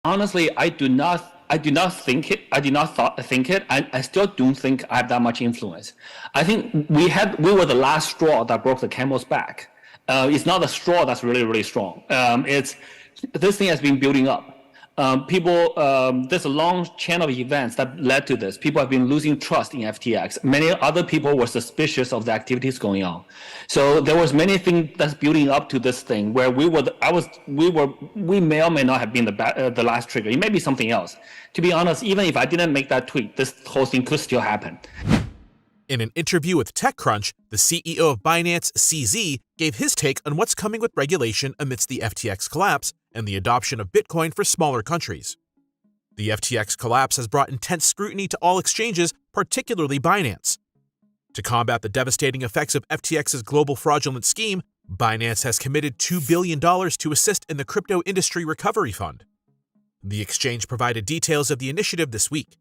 Honestly, I do not think it. I did not think it. I still don't think I have that much influence. I think we were the last straw that broke the camel's back. It's not the straw that's really really strong. It's this thing has been building up. There's a long chain of events that led to this. People have been losing trust in FTX. Many other people were suspicious of the activities going on. So there was many things that's building up to this thing where we may or may not have been the last trigger. It may be something else. To be honest, even if I didn't make that tweet, this whole thing could still happen. In an interview with TechCrunch, the CEO of Binance, CZ, gave his take on what's coming with regulation amidst the FTX collapse and the adoption of Bitcoin for smaller countries. The FTX collapse has brought intense scrutiny to all exchanges, particularly Binance. To combat the devastating effects of FTX's global fraudulent scheme, Binance has committed $2 billion to assist in the crypto industry recovery fund. The exchange provided details of the initiative this week.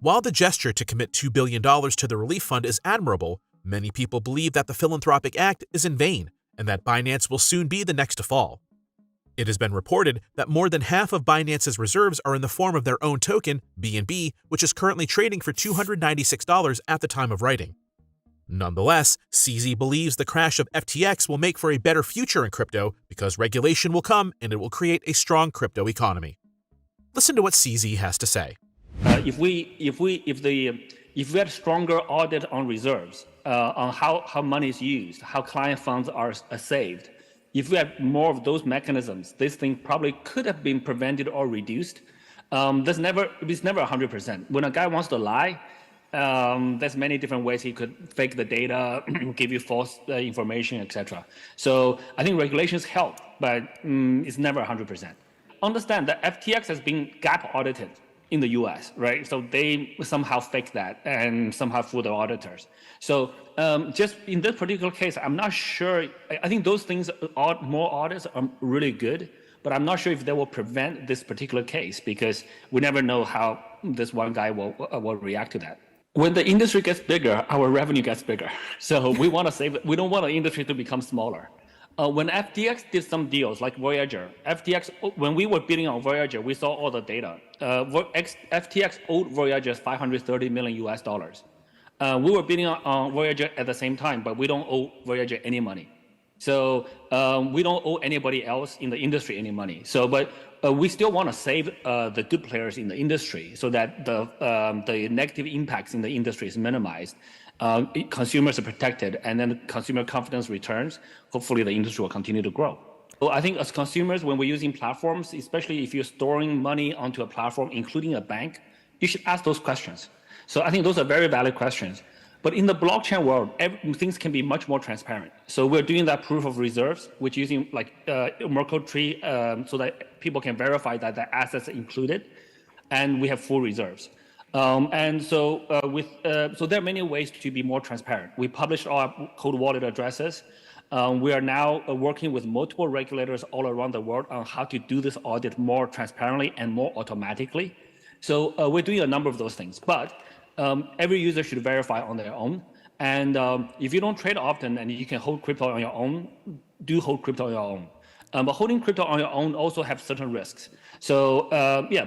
While the gesture to commit $2 billion to the relief fund is admirable, many people believe that the philanthropic act is in vain and that Binance will soon be the next to fall. It has been reported that more than half of Binance's reserves are in the form of their own token, BNB, which is currently trading for $296 at the time of writing. Nonetheless, CZ believes the crash of FTX will make for a better future in crypto because regulation will come and it will create a strong crypto economy. Listen to what CZ has to say. If we had stronger audit on reserves, on how money is used, how client funds are saved, if we had more of those mechanisms, this thing probably could have been prevented or reduced. It's never 100%. When a guy wants to lie, there's many different ways he could fake the data, give you false information, etc. So I think regulations help, but it's never 100%. Understand that FTX has been gap audited in the US, right? So they somehow fake that and somehow fool the auditors. So just in this particular case, I'm not sure. I think those things, more audits are really good, but I'm not sure if they will prevent this particular case because we never know how this one guy will react to that. When the industry gets bigger, our revenue gets bigger. So we want to save it. We don't want the industry to become smaller. When FTX did some deals like Voyager, when we were bidding on Voyager, we saw all the data. FTX owed Voyager $530 million US. We were bidding on Voyager at the same time, but we don't owe Voyager any money. So we don't owe anybody else in the industry any money. So, but we still want to save the good players in the industry so that the negative impacts in the industry is minimized. Consumers are protected, and then consumer confidence returns. Hopefully, the industry will continue to grow. So I think as consumers, when we're using platforms, especially if you're storing money onto a platform, including a bank, you should ask those questions. So I think those are very valid questions. But in the blockchain world, things can be much more transparent. So we're doing that proof of reserves, which using like Merkle tree, so that people can verify that the assets are included, and we have full reserves. So there are many ways to be more transparent. We published our cold wallet addresses. We are now working with multiple regulators all around the world on how to do this audit more transparently and more automatically. So we're doing a number of those things, but every user should verify on their own. And if you don't trade often and you can hold crypto on your own, do hold crypto on your own. But holding crypto on your own also have certain risks. So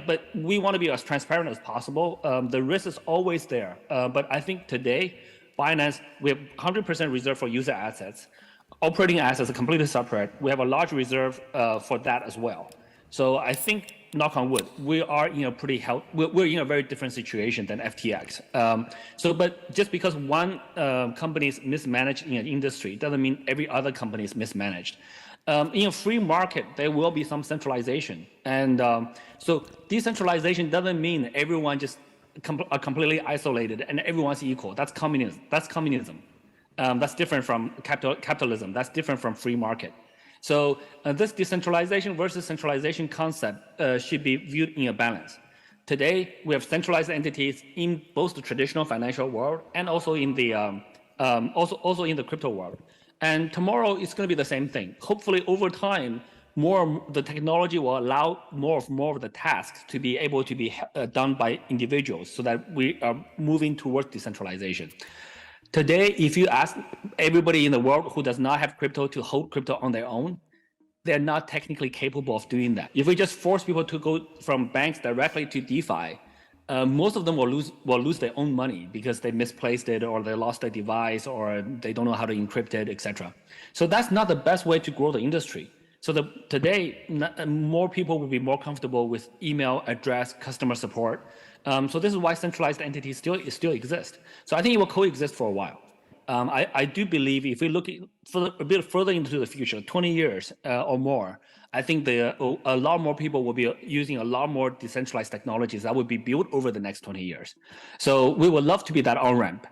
but we want to be as transparent as possible. The risk is always there. But I think today, Binance, we have 100% reserve for user assets. Operating assets are completely separate. We have a large reserve for that as well. So I think, knock on wood, we are in a we're in a very different situation than FTX. But just because one company is mismanaged in an industry doesn't mean every other company is mismanaged. In a free market, there will be some centralization. And so decentralization doesn't mean everyone just are completely isolated and everyone's equal. That's communism. That's different from capitalism. That's different from free market. So this decentralization versus centralization concept should be viewed in a balance. Today, we have centralized entities in both the traditional financial world and also in the also in the crypto world. And tomorrow it's going to be the same thing. Hopefully, over time, the technology will allow more of the tasks to be able to be done by individuals, so that we are moving towards decentralization. Today, if you ask everybody in the world who does not have crypto to hold crypto on their own, they're not technically capable of doing that. If we just force people to go from banks directly to DeFi, most of them will lose their own money because they misplaced it, or they lost their device, or they don't know how to encrypt it, etc. So that's not the best way to grow the industry. So today, more people will be more comfortable with email address, customer support. So this is why centralized entities still exist. So I think it will coexist for a while. I do believe if we look a bit further into the future, 20 years or more, I think a lot more people will be using a lot more decentralized technologies that will be built over the next 20 years. So we would love to be that on-ramp.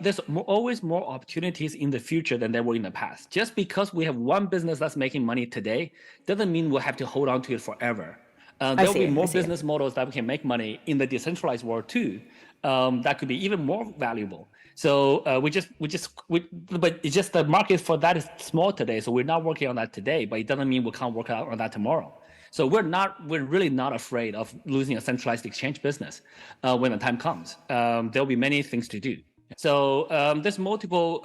There's always more opportunities in the future than there were in the past. Just because we have one business that's making money today doesn't mean we'll have to hold on to it forever. There will be more business models that can make money in the decentralized world too, that could be even more valuable. So but it's just the market for that is small today. So we're not working on that today, but it doesn't mean we can't work out on that tomorrow. So we're really not afraid of losing a centralized exchange business when the time comes. There'll be many things to do. So there's multiple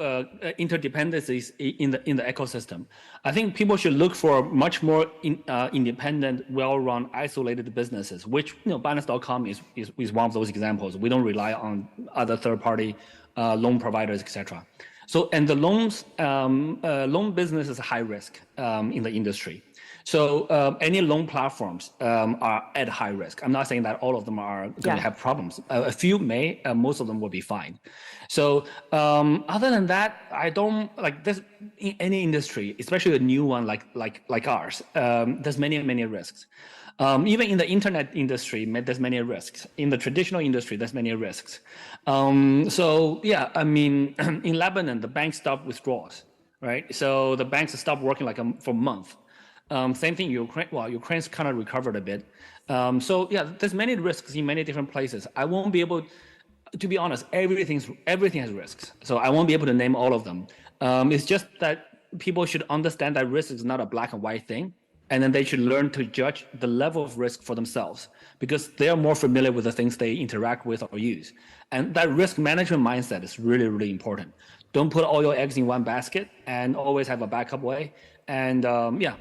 interdependencies in the ecosystem. I think people should look for much more independent, well-run, isolated businesses, which Binance.com is one of those examples. We don't rely on other third-party loan providers, etc. So, and the loan business is high risk in the industry. So any loan platforms are at high risk. I'm not saying that all of them are going to have problems. A few may, most of them will be fine. So other than that, I don't like this in any industry, especially a new one like ours. There's many risks. Even in the internet industry, there's many risks. In the traditional industry, there's many risks. So yeah, I mean, in Lebanon, the banks stopped withdrawals, right? So the banks stopped working for a month. Same thing in Ukraine. Well, Ukraine's kind of recovered a bit. So yeah, there's many risks in many different places. I won't be able, to be honest, everything has risks. So I won't be able to name all of them. It's just that people should understand that risk is not a black and white thing. And then they should learn to judge the level of risk for themselves because they are more familiar with the things they interact with or use. And that risk management mindset is really important. Don't put all your eggs in one basket and always have a backup way. And yeah.